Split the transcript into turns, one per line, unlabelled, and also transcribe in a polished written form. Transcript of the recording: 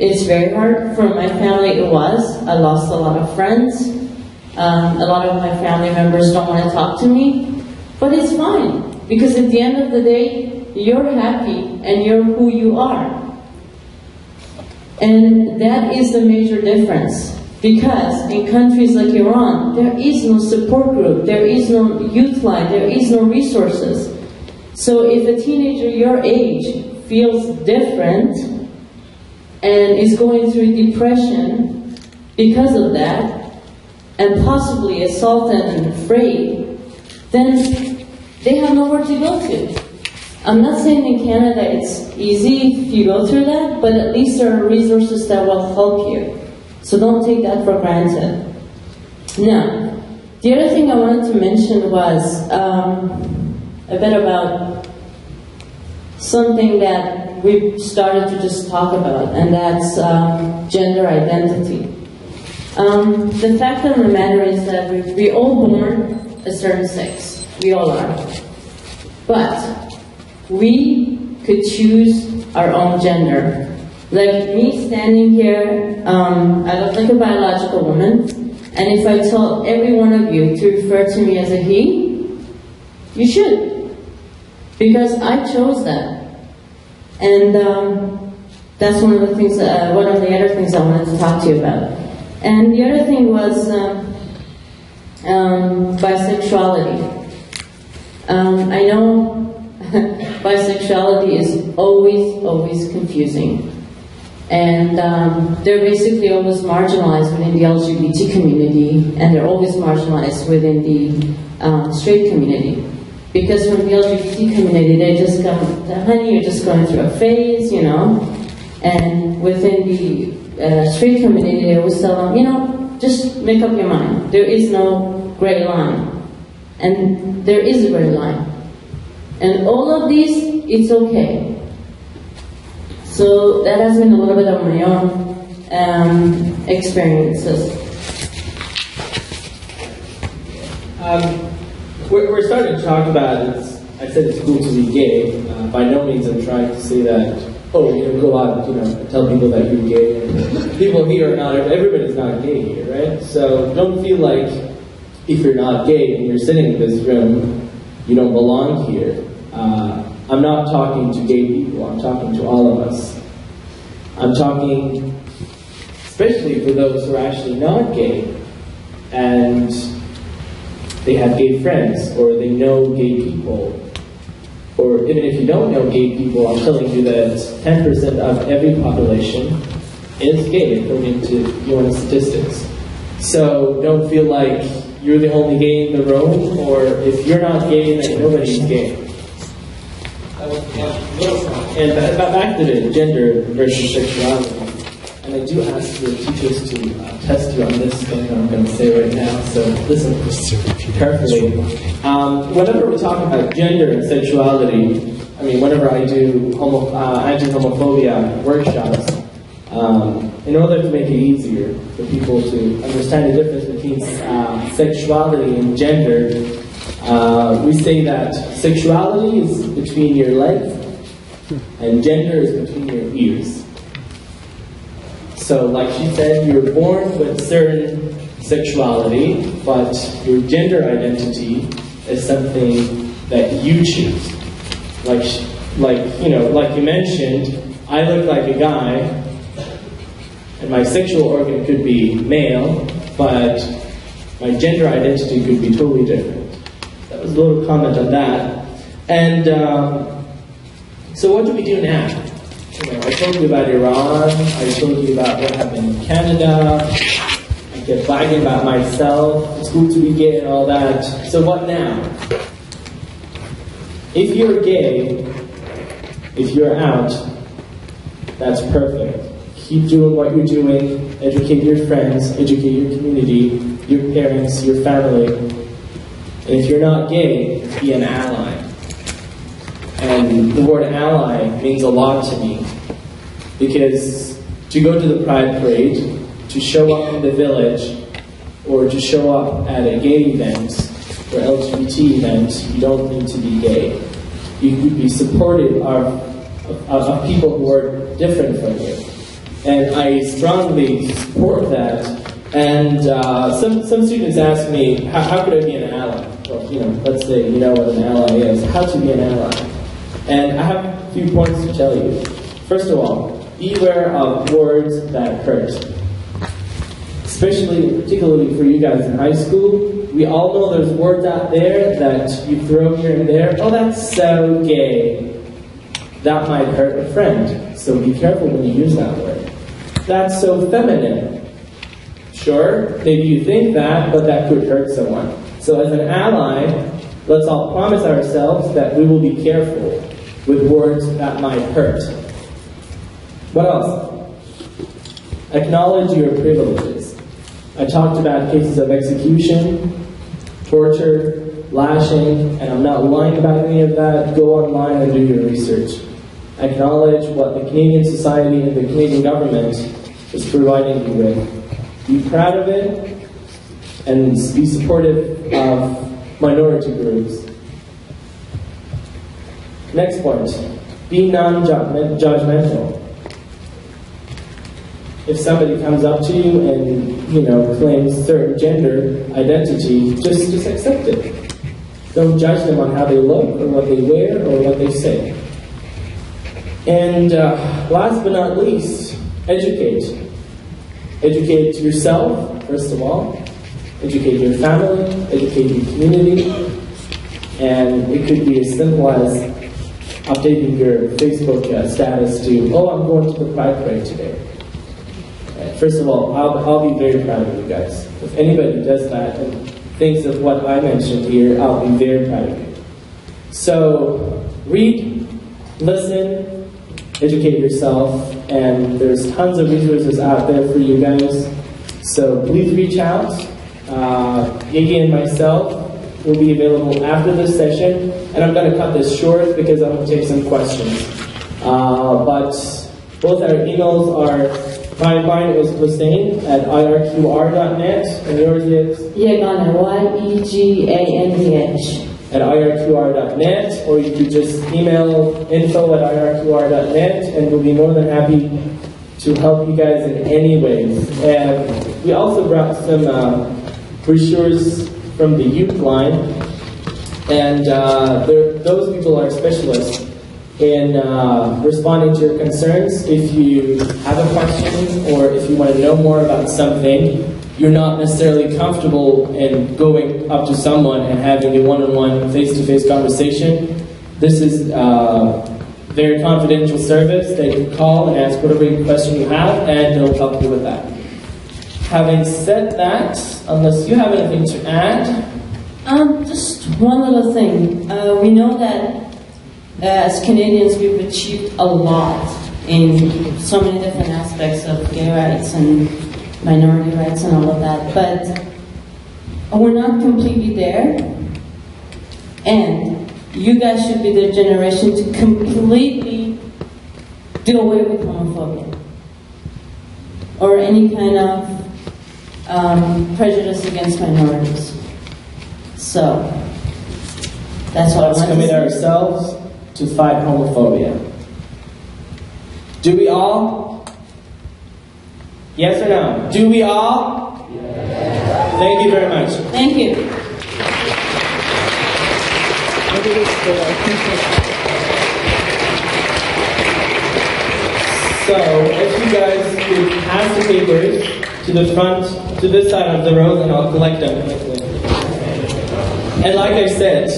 It's very hard. For my family, it was. I lost a lot of friends. A lot of my family members don't want to talk to me. But it's fine, because at the end of the day, you're happy and you're who you are. And that is the major difference. Because in countries like Iran, there is no support group, there is no youth line, there is no resources. So if a teenager your age feels different and is going through depression because of that, and possibly assaulted and afraid, then they have nowhere to go to. I'm not saying in Canada it's easy if you go through that, but at least there are resources that will help you. So don't take that for granted. Now, the other thing I wanted to mention was a bit about something that we've started to just talk about, and that's gender identity. The fact of the matter is that we're all born a certain sex. We all are. But we could choose our own gender. Like me standing here, I look like a biological woman, and if I told every one of you to refer to me as a he, you should. Because I chose that. And that's one of the things, one of the other things I wanted to talk to you about. And the other thing was bisexuality. I know bisexuality is always confusing. And they're basically always marginalized within the LGBT community, and they're always marginalized within the straight community. Because from the LGBT community, they just come, honey, you're just going through a phase, you know. And within the straight community, they always tell them, you know, just make up your mind. There is no gray line. And there is a gray line. And all of these, it's okay. So that has been a little bit of my own experiences.
We're starting to talk about it. I said it's cool to be gay. By no means I'm trying to say that, oh, you know, go out and tell people that you're gay. People here are not, everybody's not gay here, right? So don't feel like if you're not gay and you're sitting in this room, you don't belong here. I'm not talking to gay people, I'm talking to all of us. I'm talking especially for those who are actually not gay and they have gay friends or they know gay people. Or even if you don't know gay people, I'm telling you that 10% of every population is gay according to UN statistics. So don't feel like you're the only gay in the room, or if you're not gay, then nobody's gay. And back to the gender versus sexuality, and I do ask your teachers to test you on this thing that I'm going to say right now, so listen carefully. Whenever we talk about gender and sexuality, I mean, whenever I do anti-homophobia workshops, in order to make it easier for people to understand the difference between sexuality and gender, we say that sexuality is between your legs and gender is between your ears. So like she said, you're born with certain sexuality, but your gender identity is something that you choose. Like you mentioned, I look like a guy, and my sexual organ could be male, but my gender identity could be totally different. That was a little comment on that. And so what do we do now? I told you about Iran, I told you about what happened in Canada, I kept bragging about myself, it's good to be gay and all that. So what now? If you're gay, if you're out, that's perfect. Keep doing what you're doing, educate your friends, educate your community, your parents, your family. And if you're not gay, be an ally. And the word ally means a lot to me. Because to go to the Pride Parade, to show up in the village, or to show up at a gay event, or LGBT event, you don't need to be gay. You could be supportive of people who are different from you. And I strongly support that. And some students ask me, how could I be an ally? Well, let's say you know what an ally is. How to be an ally? And I have a few points to tell you. First of all, beware of words that hurt. Particularly for you guys in high school, we all know there's words out there that you throw here and there. Oh, that's so gay. That might hurt a friend, so be careful when you use that word. That's so feminine. Sure, maybe you think that, but that could hurt someone. So as an ally, let's all promise ourselves that we will be careful with words that might hurt. What else? Acknowledge your privileges. I talked about cases of execution, torture, lashing, and I'm not lying about any of that. Go online and do your research. Acknowledge what the Canadian society and the Canadian government is providing you with. Be proud of it, and be supportive of minority groups. Next point, be non-judgmental. If somebody comes up to you and, claims certain gender identity, just accept it. Don't judge them on how they look, or what they wear, or what they say. And last but not least, educate. Educate yourself, first of all. Educate your family, educate your community. And it could be as simple as updating your Facebook status to, oh, I'm going to the Pride Parade today. First of all, I'll be very proud of you guys. If anybody does that and thinks of what I mentioned here, I'll be very proud of you. So, read, listen, educate yourself, and there's tons of resources out there for you guys. So please reach out. Yegi and myself will be available after this session, and I'm going to cut this short because I'm going to take some questions. But both our emails are, mine is Hussein at irqr.net, and yours is?
Yegandh, Y-E-G-A-N-D-H.
At irqr.net, or you could just email info@irqr.net, and we'll be more than happy to help you guys in any ways. And we also brought some brochures from the youth line, and those people are specialists in responding to your concerns. If you have a question, or if you want to know more about something, you're not necessarily comfortable in going up to someone and having a one-on-one, face-to-face conversation. This is very confidential service. They can call and ask whatever question you have, and they'll help you with that. Having said that, unless you have anything to add?
Just one little thing. We know that as Canadians, we've achieved a lot in so many different aspects of gay rights and minority rights and all of that, but we're not completely there, and you guys should be the generation to completely do away with homophobia or any kind of prejudice against minorities. So that's what I want to say.
Let's commit ourselves to fight homophobia. Do we all? Yes or no? Do we all? Yes. Thank you very much.
Thank you.
So, if you guys could pass the papers to the front, to this side of the road, and I'll collect them. And like I said,